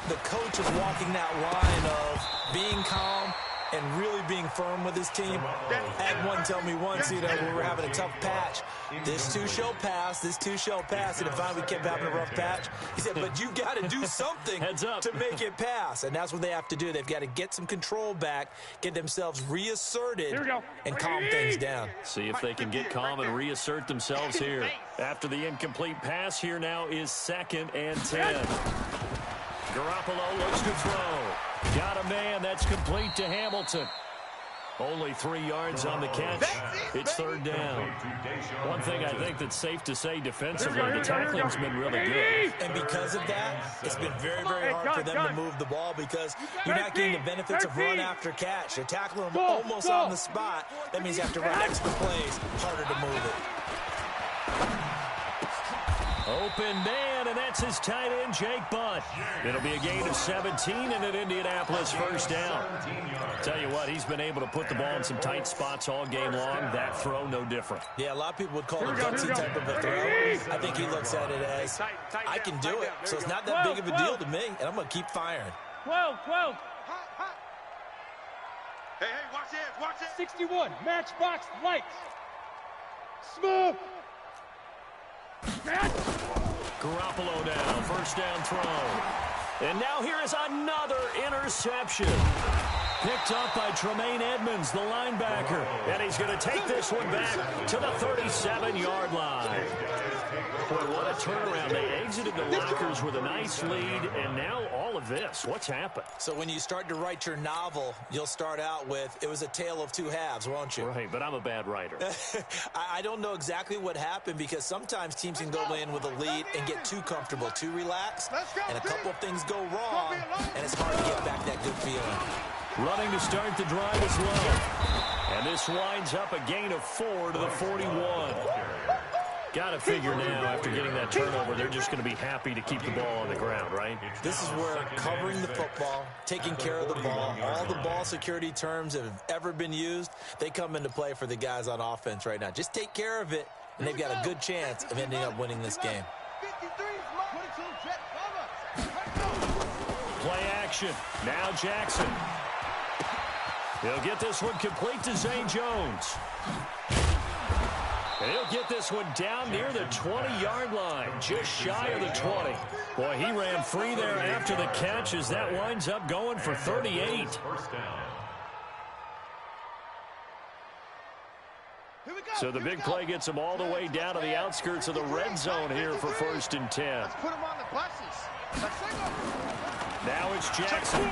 the coach is walking that line of being calm and really being firm with his team. I had one tell me once, when we were having a tough patch, this too shall pass, this too shall pass, and if we kept having a rough patch, he said, but you got to do something to make it pass, and that's what they have to do. They've got to get some control back, get themselves reasserted, and calm things down. See if they can get calm and reassert themselves here. After the incomplete pass, here now is 2nd and 10. Garoppolo looks to throw. Got a man. That's complete to Hamilton. Only 3 yards on the catch. It's 3rd down. One thing I think that's safe to say defensively, the tackling's been really good. And because of that, it's been very, very hard for them to move the ball because you're not getting the benefits of run after catch. They're tackling them almost on the spot. That means you have to run extra plays, harder to move it. Open man, and that's his tight end, Jake Butt. It'll be a gain of 17 and an Indianapolis 1st down. Tell you what, he's been able to put the ball in some tight spots all game long. That throw, no different. Yeah, a lot of people would call it a gutsy type of a throw. I think he looks at it as, I can do it, so it's not that big of a deal to me, and I'm going to keep firing. 12. Hey, watch this, watch this. 61, matchbox lights. Smooth. Garoppolo down, 1st down throw. And now here is another interception. Picked up by Tremaine Edmonds, the linebacker. And he's going to take this one back to the 37-yard line. Boy, what a turnaround. They exited the lockers with a nice lead, and now all of this. What's happened? So when you start to write your novel, you'll start out with, it was a tale of 2 halves, won't you? Right, but I'm a bad writer. I don't know exactly what happened because sometimes teams can go in with a lead and get too comfortable, too relaxed, and a couple of things go wrong, and it's hard to get back that good feeling. Running to start the drive as well. And this winds up a gain of 4 to the 41. Got to figure now, after getting that turnover, they're just going to be happy to keep the ball on the ground, right? This is where covering the football, taking care of the ball, all the ball security terms that have ever been used, they come into play for the guys on offense right now. Just take care of it, and they've got a good chance of ending up winning this game. Play action. Now Jackson. He'll get this one complete to Zay Jones. And he'll get this one down near the 20-yard line, just shy of the 20. Boy, he ran free there after the catch as that winds up going for 38. So the big play gets him all the way down to the outskirts of the red zone here for 1st and 10. Let's put him on the buses. Now it's Jackson.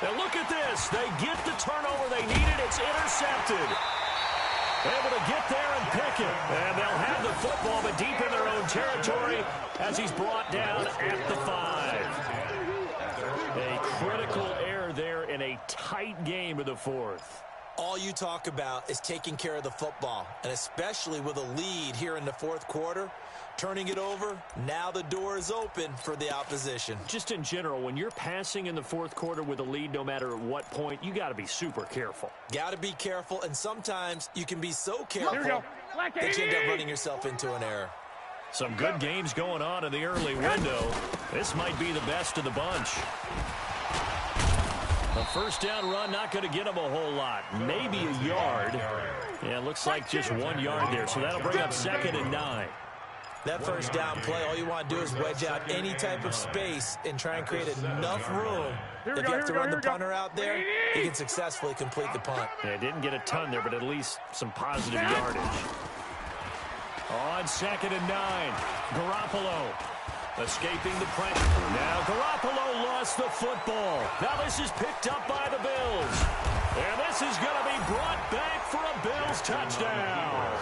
Now look at this. They get the turnover they needed. It's intercepted. Able to get there and pick it. And they'll have the football, but deep in their own territory as he's brought down at the 5. A critical error there in a tight game in the fourth. All you talk about is taking care of the football, and especially with a lead here in the fourth quarter, turning it over, now the door is open for the opposition. Just in general, when you're passing in the fourth quarter with a lead, no matter at what point, you got to be super careful. Got to be careful, and sometimes you can be so careful that you end up running yourself into an error. Some good games going on in the early window. This might be the best of the bunch. A first down run, not going to get him a whole lot. Maybe a yard. Yeah, it looks like just 1 yard there, so that'll bring up 2nd and 9. That first down play, all you want to do is wedge out any type of space and try and create enough room. If you have to run the punter out there, he can successfully complete the punt. Yeah, didn't get a ton there, but at least some positive yardage. On 2nd and 9, Garoppolo escaping the pressure. Now Garoppolo lost the football. Now this is picked up by the Bills. And this is going to be brought back for a Bills touchdown.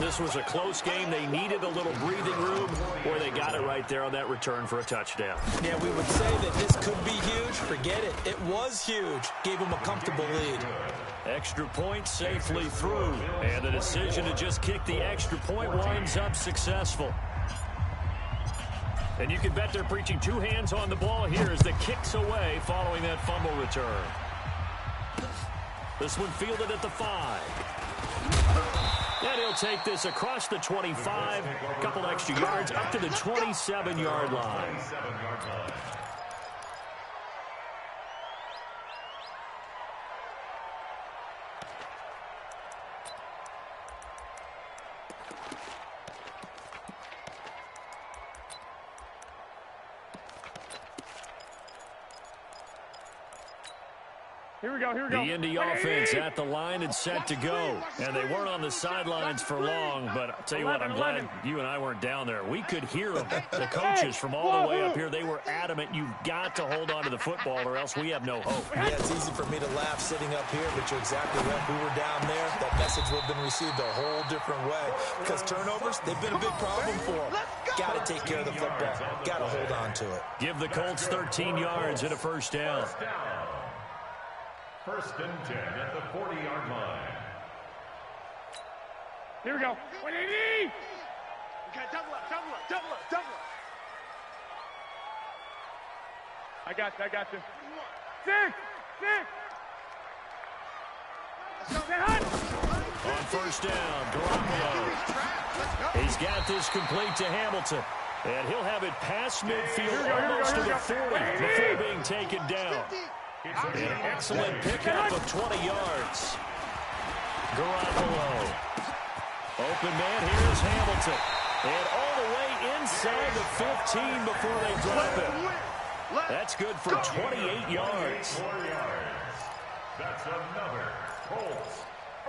This was a close game. They needed a little breathing room, or they got it right there on that return for a touchdown. Yeah, we would say that this could be huge. Forget it. It was huge. Gave them a comfortable lead. Extra point safely through. And the decision to just kick the extra point winds up successful. And you can bet they're preaching 2 hands on the ball here as the kick's away following that fumble return. This one fielded at the 5. And he'll take this across the 25, a couple extra yards up to the 27-yard line. Here we go, here we go. The Indy offense at the line and set to go. And they weren't on the sidelines for long, but I'll tell you what, I'm glad you and I weren't down there. We could hear them. The coaches from all the way up here, they were adamant, you've got to hold on to the football or else we have no hope. Yeah, it's easy for me to laugh sitting up here, but you're exactly right. If we were down there, that message would have been received a whole different way. Because turnovers, they've been a big problem for them. Got to take care of the football. Got to hold on to it. Give the Colts 13 yards and a first down. 1st and 10 at the 40-yard line. Here we go. 180! Okay, double up, double up, double up, double up. I got you, I got you. 6! On first down, Garoppolo. He's got this complete to Hamilton. And he'll have it past midfield almost to the 40 before being taken down. An excellent pickup of 20 yards. Garoppolo. Open man, here's Hamilton. And all the way inside the 15 before they drop it. That's good for 28 yards. 4 yards. That's another Colts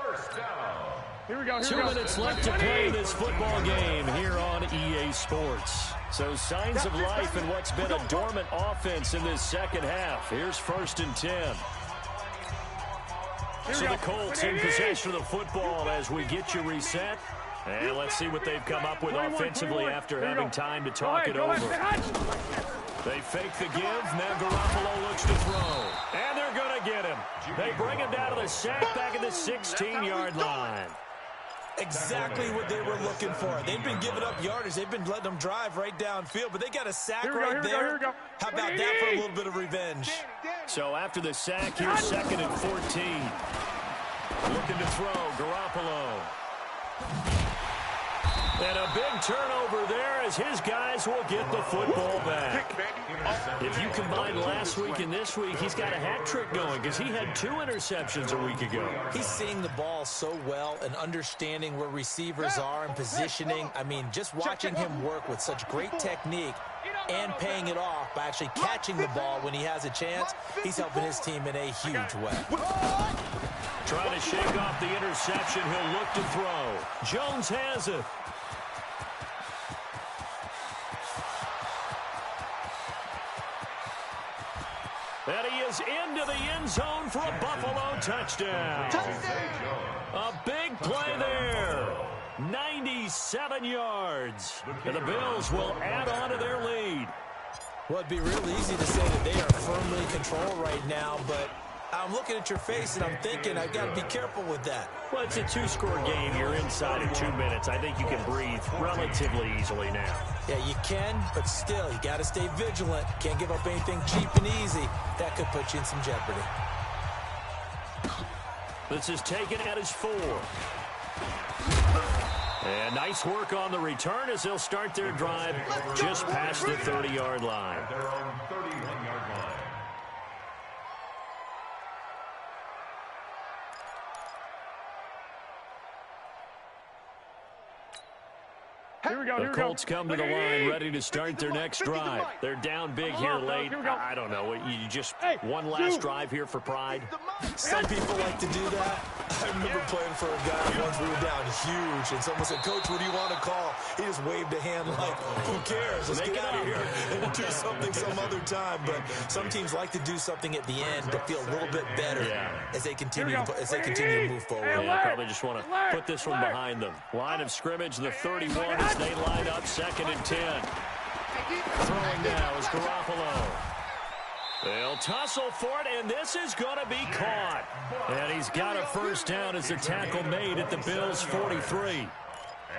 first down. Here we go, 2 minutes left to play this football game here on EA Sports. So signs of life in what's been a dormant offense in this second half. Here's 1st and 10. So the Colts in possession of the football as we get you reset. And let's see what they've come up with offensively after having time to talk it over. They fake the give. Now Garoppolo looks to throw. And they're going to get him. They bring him down to the sack back at the 16-yard line. Exactly what they were looking for. They've been giving up yardage. They've been letting them drive right downfield, but they got a sack right there. How about that for a little bit of revenge? So after the sack, here's 2nd and 14. Looking to throw, Garoppolo. And a big turnover there as his guys will get the football back. If you combine last week and this week, he's got a hat trick going because he had 2 interceptions a week ago. He's seeing the ball so well and understanding where receivers are and positioning. I mean, just watching him work with such great technique and paying it off by actually catching the ball when he has a chance, he's helping his team in a huge way. Trying to shake off the interception, he'll look to throw. Jones has it. And he is into the end zone for a Buffalo touchdown. A big play there. 97 yards. And the Bills will add on to their lead. Well, it'd be real easy to say that they are firmly in control right now, but I'm looking at your face and I'm thinking I've got to be careful with that. Well, it's a two-score game. You're inside of 2 minutes. I think you can breathe relatively easily now. Yeah, you can, but still, you got to stay vigilant. Can't give up anything cheap and easy. That could put you in some jeopardy. This is taken at his 4. And nice work on the return as they'll start their drive just past the 30-yard line. They're on 31-yard line. Here we go, The Colts come to the line ready to start their next drive. They're down big here late. I don't know. You just one last drive here for pride. Some people like to do that. I remember playing for a guy once we were down huge, and someone said, "Coach, what do you want to call?" He just waved a hand like, "Who cares? Let's get out of here and do something some other time." But some teams like to do something at the end to feel a little bit better as they continue to move forward. Yeah, probably just want to put this one behind them. Line of scrimmage, the 31 as they line up 2nd and 10. Throwing now is Garoppolo. They'll tussle for it, and this is going to be caught. And he's got a first down as the tackle made at the Bills' 43.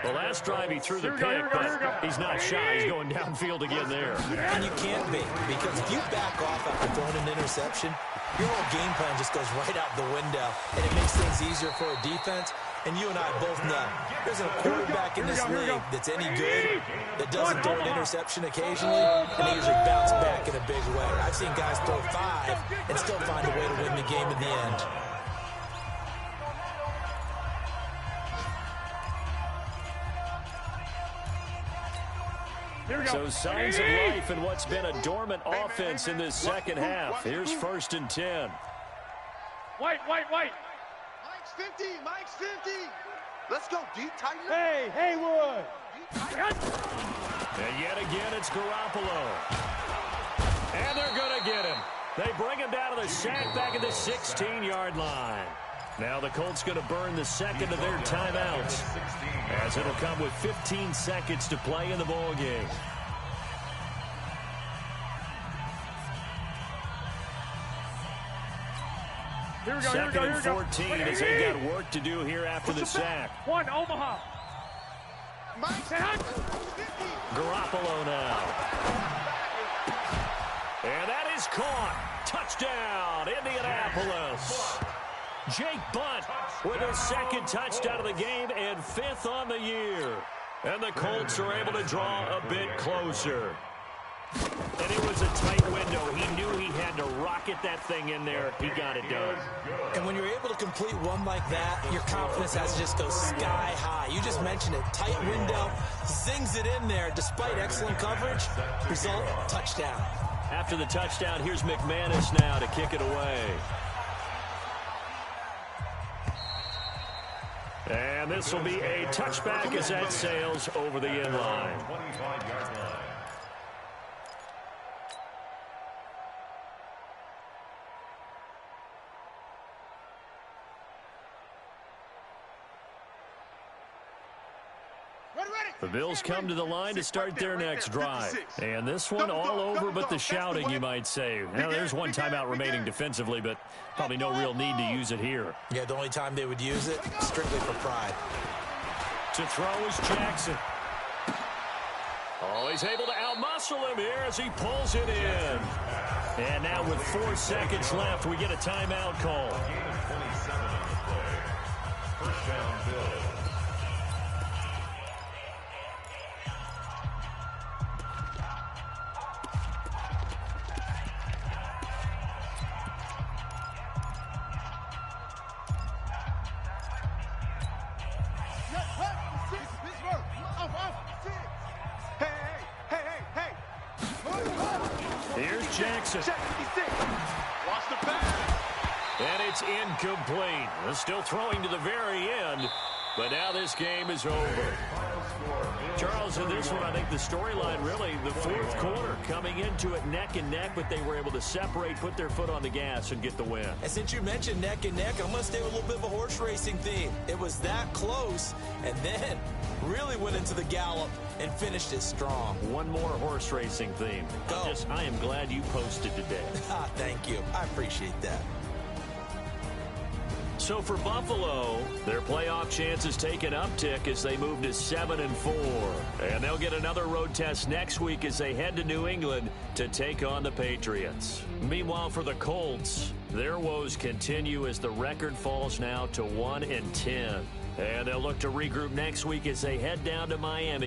The last drive he threw the pick, but he's not shy. He's going downfield again there. And you can't be, because if you back off after throwing an interception, your whole game plan just goes right out the window, and it makes things easier for a defense. And you and I both know there's a quarterback in this league that's any good that doesn't throw an interception occasionally, and they usually bounce back in a big way. I've seen guys throw 5 and still find a way to win the game in the end. So signs of life in what's been a dormant offense in this second half. Here's 1st and 10. White. Mike's 50. Mike's 50. Let's go, D. Tighten up. Hey, Haywood. And yet again, it's Garoppolo. And they're going to get him. They bring him down to the sack back at the 16-yard line. Now the Colts going to burn the second of their timeouts, as it'll come with 15 seconds to play in the ball game. Here we go, Second and 14 as they got work to do here after the sack. One, Omaha. Garoppolo now. And that is caught. Touchdown, Indianapolis. Jake Butt with his 2nd touchdown of the game and 5th on the year. And the Colts are able to draw a bit closer. And it was a tight window. He knew he had to rocket that thing in there. He got it done. And when you're able to complete one like that, your confidence has to just go sky high. You just mentioned it. Tight window, zings it in there despite excellent coverage. Result, touchdown. After the touchdown, here's McManus now to kick it away. And this will be a touchback as that sails over the end line. 25-yard line. The Bills come to the line to start their next drive. And this one all over but the shouting, you might say. Now, there's one timeout remaining defensively, but probably no real need to use it here. Yeah, the only time they would use it, strictly for pride. To throw is Jackson. Oh, he's able to outmuscle him here as he pulls it in. And now with 4 seconds left, we get a timeout call. Game of 27 on the play. First down, Bills. Here's Jackson. Watch the pass. And it's incomplete. They're still throwing to the very end, but now this game is over. Charles, So this one, I think the storyline really, the fourth quarter, coming into it neck and neck, but they were able to separate, put their foot on the gas, and get the win. And since you mentioned neck and neck, I'm going to stay with a little bit of a horse racing theme. It was that close, and then really went into the gallop and finished it strong. One more horse racing theme. Go. I am glad you posted today. Thank you. I appreciate that. So for Buffalo, their playoff chances take an uptick as they move to 7-4. And they'll get another road test next week as they head to New England to take on the Patriots. Meanwhile, for the Colts, their woes continue as the record falls now to 1-10. And they'll look to regroup next week as they head down to Miami.